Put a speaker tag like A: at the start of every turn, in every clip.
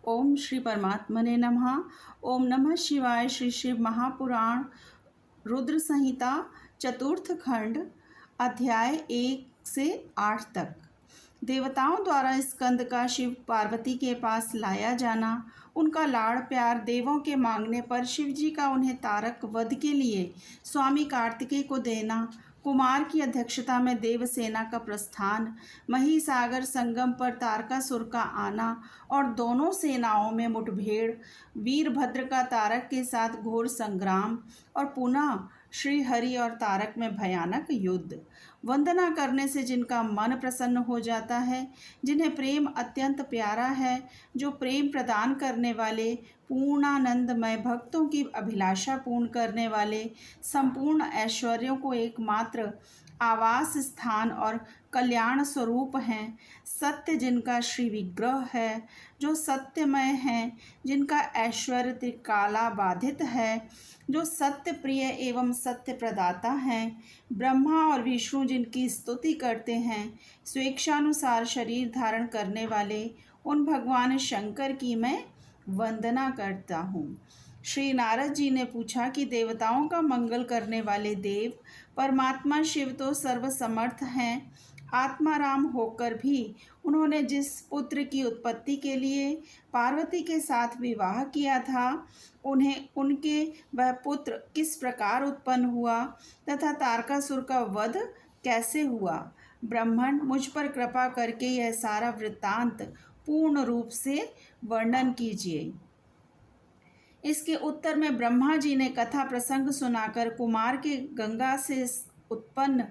A: ओम श्री परमात्मने नमः। ओम नमः शिवाय। श्री शिव महापुराण रुद्र संहिता चतुर्थ खंड अध्याय 1 से 8 तक। देवताओं द्वारा स्कंद का शिव पार्वती के पास लाया जाना, उनका लाड़ प्यार देवों के मांगने पर शिव जी का उन्हें तारक वध के लिए स्वामी कार्तिकेय को देना, कुमार की अध्यक्षता में देवसेना का प्रस्थान, महिसागर संगम पर तारकासुर का आना और दोनों सेनाओं में मुठभेड़, वीरभद्र का तारक के साथ घोर संग्राम और पुनः श्री हरि और तारक में भयानक युद्ध। वंदना करने से जिनका मन प्रसन्न हो जाता है, जिन्हें प्रेम अत्यंत प्यारा है, जो प्रेम प्रदान करने वाले, पूर्णानंदमय, भक्तों की अभिलाषा पूर्ण करने वाले, संपूर्ण ऐश्वर्यों को एकमात्र आवास स्थान और कल्याण स्वरूप हैं, सत्य जिनका श्री विग्रह है, जो सत्यमय हैं, जिनका ऐश्वर्य त्रिकाला बाधित है, जो सत्य प्रिय एवं सत्य प्रदाता हैं, ब्रह्मा और विष्णु जिनकी स्तुति करते हैं, स्वेच्छानुसार शरीर धारण करने वाले उन भगवान शंकर की मैं वंदना करता हूँ। श्री नारद जी ने पूछा कि देवताओं का मंगल करने वाले देव परमात्मा शिव तो सर्वसमर्थ हैं, आत्माराम होकर भी उन्होंने जिस पुत्र की उत्पत्ति के लिए पार्वती के साथ विवाह किया था, उन्हें उनके वह पुत्र किस प्रकार उत्पन्न हुआ तथा तारकासुर का वध कैसे हुआ। ब्राह्मण, मुझ पर कृपा करके यह सारा वृत्तांत पूर्ण रूप से वर्णन कीजिए। इसके उत्तर में ब्रह्मा जी ने कथा प्रसंग सुनाकर कुमार के गंगा से उत्पन्न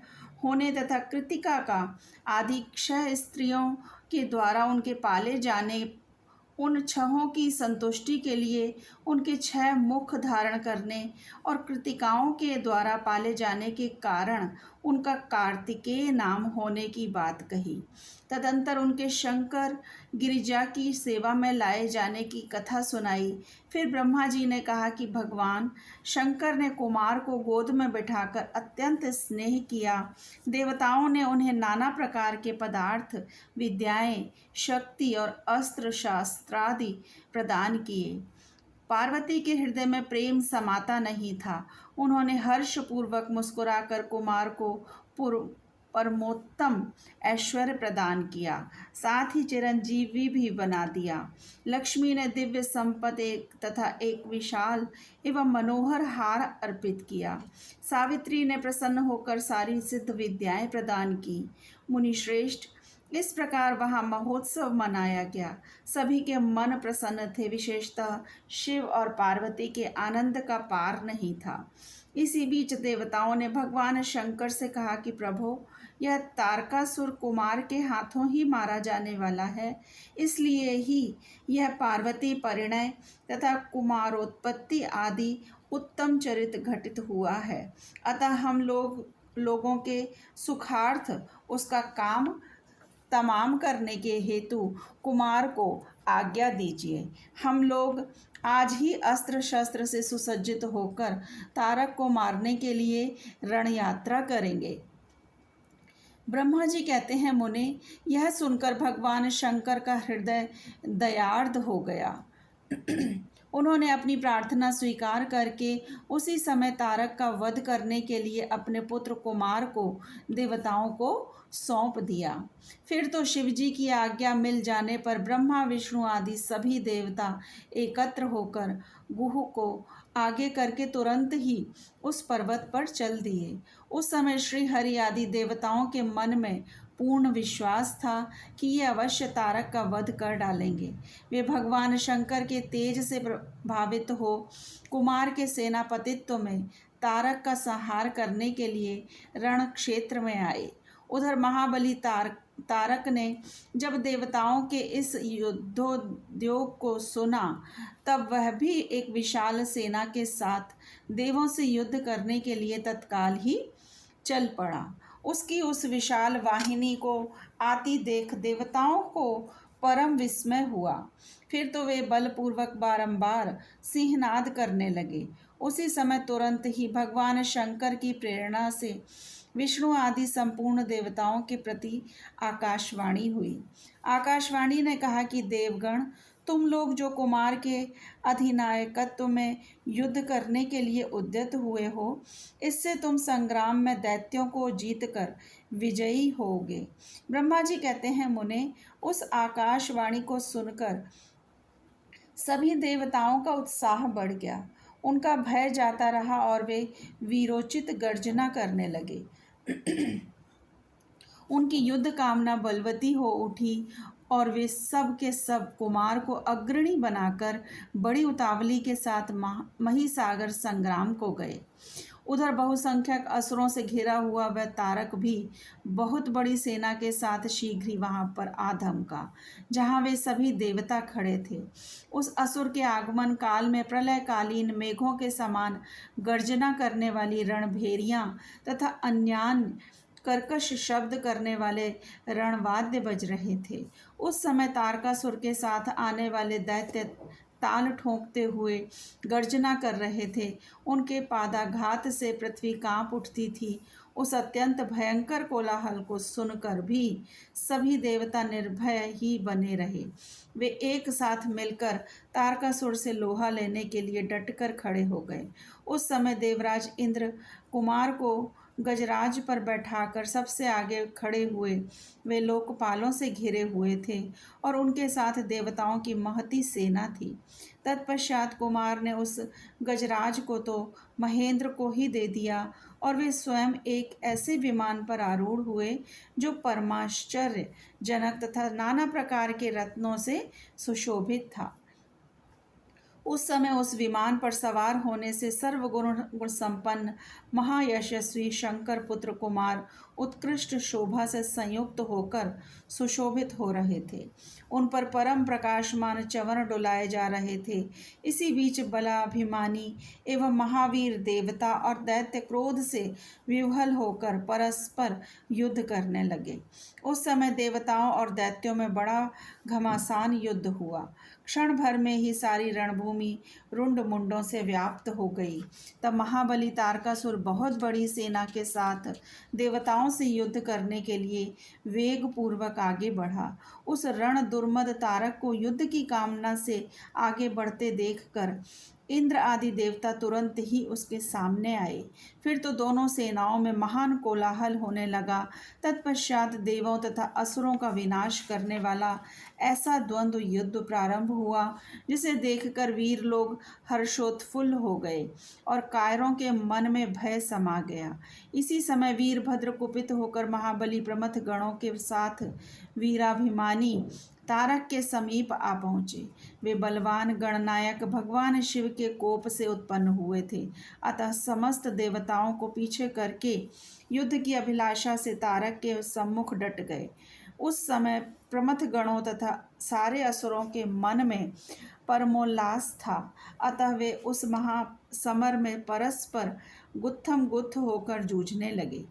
A: होने तथा कृतिका का आदि 6 स्त्रियों के द्वारा उनके पाले जाने, उन 6 की संतुष्टि के लिए उनके 6 मुख धारण करने और कृतिकाओं के द्वारा पाले जाने के कारण उनका कार्तिकेय नाम होने की बात कही। तदंतर उनके शंकर गिरिजा की सेवा में लाए जाने की कथा सुनाई। फिर ब्रह्मा जी ने कहा कि भगवान शंकर ने कुमार को गोद में बिठाकर अत्यंत स्नेह किया। देवताओं ने उन्हें नाना प्रकार के पदार्थ, विद्याएं, शक्ति और अस्त्र शास्त्रादि प्रदान किए। पार्वती के हृदय में प्रेम समाता नहीं था। उन्होंने हर्षपूर्वक मुस्कुराकर कुमार को परमोत्तम ऐश्वर्य प्रदान किया, साथ ही चिरंजीवी भी बना दिया। लक्ष्मी ने दिव्य संपत्ति तथा एक विशाल एवं मनोहर हार अर्पित किया। सावित्री ने प्रसन्न होकर सारी सिद्ध विद्याएं प्रदान की। मुनिश्रेष्ठ, इस प्रकार वहाँ महोत्सव मनाया गया। सभी के मन प्रसन्न थे। विशेषतः शिव और पार्वती के आनंद का पार नहीं था। इसी बीच देवताओं ने भगवान शंकर से कहा कि प्रभो, यह तारकासुर कुमार के हाथों ही मारा जाने वाला है, इसलिए ही यह पार्वती परिणय तथा कुमारोत्पत्ति आदि उत्तम चरित्र घटित हुआ है। अतः हम लोगों के सुखार्थ उसका काम तमाम करने के हेतु कुमार को आज्ञा दीजिए। हम लोग आज ही अस्त्र शस्त्र से सुसज्जित होकर तारक को मारने के लिए रण यात्रा करेंगे। ब्रह्मा जी कहते हैं, मुने, यह सुनकर भगवान शंकर का हृदय दयार्द हो गया। उन्होंने अपनी प्रार्थना स्वीकार करके उसी समय तारक का वध करने के लिए अपने पुत्र कुमार को देवताओं को सौंप दिया। फिर तो शिवजी की आज्ञा मिल जाने पर ब्रह्मा, विष्णु आदि सभी देवता एकत्र होकर गुह को आगे करके तुरंत ही उस पर्वत पर चल दिए। उस समय श्री हरि आदि देवताओं के मन में पूर्ण विश्वास था कि ये अवश्य तारक का वध कर डालेंगे। वे भगवान शंकर के तेज से प्रभावित हो कुमार के सेनापतित्व में तारक का संहार करने के लिए रण क्षेत्र में आए। उधर महाबली तारक ने जब देवताओं के इस युद्धोद्योग को सुना, तब वह भी एक विशाल सेना के साथ देवों से युद्ध करने के लिए तत्काल ही चल पड़ा। उसकी उस विशाल वाहिनी को आती देख देवताओं को परम विस्मय हुआ। फिर तो वे बलपूर्वक बारंबार सिंहनाद करने लगे। उसी समय तुरंत ही भगवान शंकर की प्रेरणा से विष्णु आदि संपूर्ण देवताओं के प्रति आकाशवाणी हुई। आकाशवाणी ने कहा कि देवगण, तुम लोग जो कुमार के अधिनायकत्व में युद्ध करने के लिए उद्यत हुए हो, इससे तुम संग्राम में दैत्यों को जीतकर विजयी होगे। ब्रह्मा जी कहते हैं, मुने, उस आकाशवाणी को सुनकर सभी देवताओं का उत्साह बढ़ गया। उनका भय जाता रहा और वे वीरोचित गर्जना करने लगे। उनकी युद्ध कामना बलवती हो उठी और वे सब के सब कुमार को अग्रणी बनाकर बड़ी उतावली के साथ महिसागर संग्राम को गए। उधर बहुसंख्यक असुरों से घिरा हुआ वह तारक भी बहुत बड़ी सेना के साथ शीघ्र ही वहां पर आ धमका, जहां वे सभी देवता खड़े थे। उस असुर के आगमन काल में प्रलयकालीन मेघों के समान गर्जना करने वाली रणभेरियां तथा अन्यान्य कर्कश शब्द करने वाले रणवाद्य बज रहे थे। उस समय तारकासुर के साथ आने वाले दैत्य ताल ठोंकते हुए गर्जना कर रहे थे। उनके पादाघात से पृथ्वी कांप उठती थी। उस अत्यंत भयंकर कोलाहल को सुनकर भी सभी देवता निर्भय ही बने रहे। वे एक साथ मिलकर तारकासुर से लोहा लेने के लिए डटकर खड़े हो गए। उस समय देवराज इंद्र कुमार को गजराज पर बैठाकर सबसे आगे खड़े हुए। वे लोकपालों से घिरे हुए थे और उनके साथ देवताओं की महती सेना थी। तत्पश्चात कुमार ने उस गजराज को तो महेंद्र को ही दे दिया और वे स्वयं एक ऐसे विमान पर आरूढ़ हुए जो परमाश्चर्य जनक तथा नाना प्रकार के रत्नों से सुशोभित था। उस समय उस विमान पर सवार होने से सर्वगुण संपन्न महायशस्वी शंकर पुत्र कुमार उत्कृष्ट शोभा से संयुक्त होकर सुशोभित हो रहे थे। उन पर परम प्रकाशमान च्यवन डुलाए जा रहे थे। इसी बीच बलाभिमानी एवं महावीर देवता और दैत्य क्रोध से विह्वल होकर परस्पर युद्ध करने लगे। उस समय देवताओं और दैत्यों में बड़ा घमासान युद्ध हुआ। क्षण भर में ही सारी रणभूमि रुंड मुंडों से व्याप्त हो गई। तब महाबली तारकासुर बहुत बड़ी सेना के साथ देवताओं से युद्ध करने के लिए वेग पूर्वक आगे बढ़ा। उस रण दुर्मद तारक को युद्ध की कामना से आगे बढ़ते देखकर इंद्र आदि देवता तुरंत ही उसके सामने आए। फिर तो दोनों सेनाओं में महान कोलाहल होने लगा। तत्पश्चात देवों तथा असुरों का विनाश करने वाला ऐसा द्वंद्व युद्ध प्रारंभ हुआ, जिसे देखकर वीर लोग हर्षोत्फुल्ल हो गए और कायरों के मन में भय समा गया। इसी समय वीरभद्र कुपित होकर महाबली प्रमथ गणों के साथ वीराभिमानी तारक के समीप आ पहुँचे। वे बलवान गणनायक भगवान शिव के कोप से उत्पन्न हुए थे। अतः समस्त देवताओं को पीछे करके युद्ध की अभिलाषा से तारक के सम्मुख डट गए। उस समय प्रमथ गणों तथा सारे असुरों के मन में परमोल्लास था। अतः वे उस महासमर में परस्पर गुत्थम गुत्थ होकर जूझने लगे।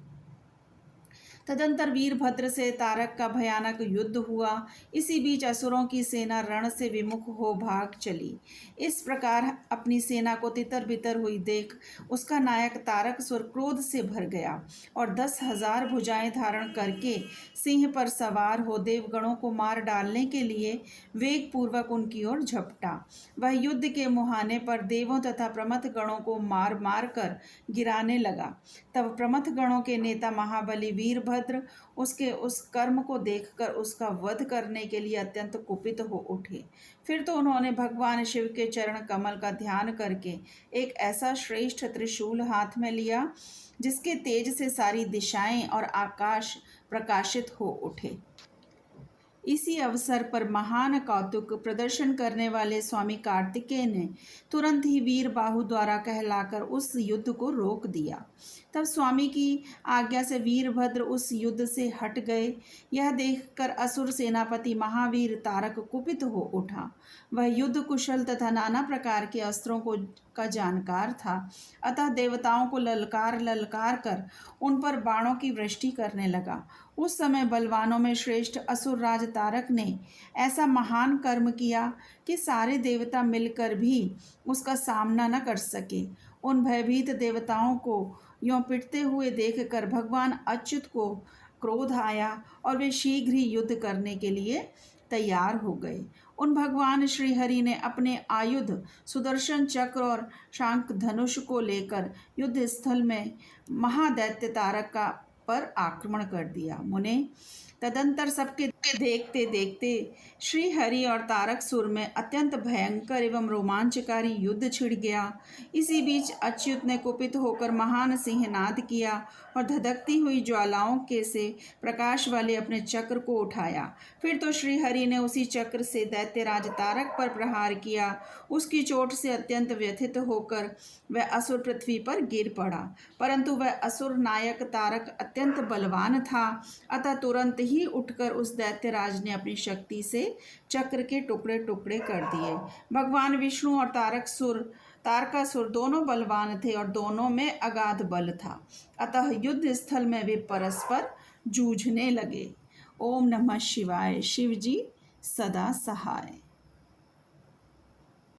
A: तदंतर वीरभद्र से तारक का भयानक युद्ध हुआ। इसी बीच असुरों की सेना रण से विमुख हो भाग चली। इस प्रकार अपनी सेना को तितर बितर हुई देख उसका नायक तारकसुर क्रोध से भर गया और 10,000 भुजाएं धारण करके सिंह पर सवार हो देवगणों को मार डालने के लिए वेग पूर्वक उनकी ओर झपटा। वह युद्ध के मुहाने पर देवों तथा प्रमथ गणों को मार मार कर गिराने लगा। तब प्रमथ गणों के नेता महाबली वीरभद्र उसके उस कर्म को देखकर उसका वध करने के लिए अत्यंत कुपित हो उठे। फिर तो उन्होंने भगवान शिव के चरण कमल का ध्यान करके एक ऐसा श्रेष्ठ त्रिशूल हाथ में लिया जिसके तेज से सारी दिशाएं और आकाश प्रकाशित हो उठे। इसी अवसर पर महान कौतुक प्रदर्शन करने वाले स्वामी कार्तिकेय ने तुरंत ही वीर बाहु द्वारा कहलाकर उस युद्ध को रोक दिया। तब स्वामी की आज्ञा से वीरभद्र उस युद्ध से हट गए। यह देखकर असुर सेनापति महावीर तारक कुपित हो उठा। वह युद्ध कुशल तथा नाना प्रकार के अस्त्रों का जानकार था। अतः देवताओं को ललकार ललकार कर उन पर बाणों की वृष्टि करने लगा। उस समय बलवानों में श्रेष्ठ असुर राज तारक ने ऐसा महान कर्म किया कि सारे देवता मिलकर भी उसका सामना न कर सके। उन भयभीत देवताओं को यों पिटते हुए देखकर भगवान अच्युत को क्रोध आया और वे शीघ्र ही युद्ध करने के लिए तैयार हो गए। उन भगवान श्री हरि ने अपने आयुध सुदर्शन चक्र और शांख धनुष को लेकर युद्ध स्थल में महादैत्य तारक का पर आक्रमण कर दिया। मुने, तदंतर सबके देखते देखते श्री हरि और तारकसुर में अत्यंत भयंकर एवं रोमांचकारी युद्ध छिड़ गया। इसी बीच अच्युत ने कुपित होकर महान सिंहनाद किया और धधकती हुई ज्वालाओं के से प्रकाश वाले अपने चक्र को उठाया। फिर तो श्री हरि ने उसी चक्र से दैत्यराज तारक पर प्रहार किया। उसकी चोट से अत्यंत व्यथित होकर वह असुर पृथ्वी पर गिर पड़ा, परंतु वह असुर नायक तारक अत्यंत बलवान था, अतः तुरंत ही उठकर उस दैत्यराज ने अपनी शक्ति से चक्र के टुकड़े टुकड़े कर दिए। भगवान विष्णु और तारकासुर दोनों बलवान थे और दोनों में अगाध बल था, अतः युद्ध स्थल में वे परस्पर जूझने लगे। ओम नमः शिवाय। शिव जी सदा सहाय।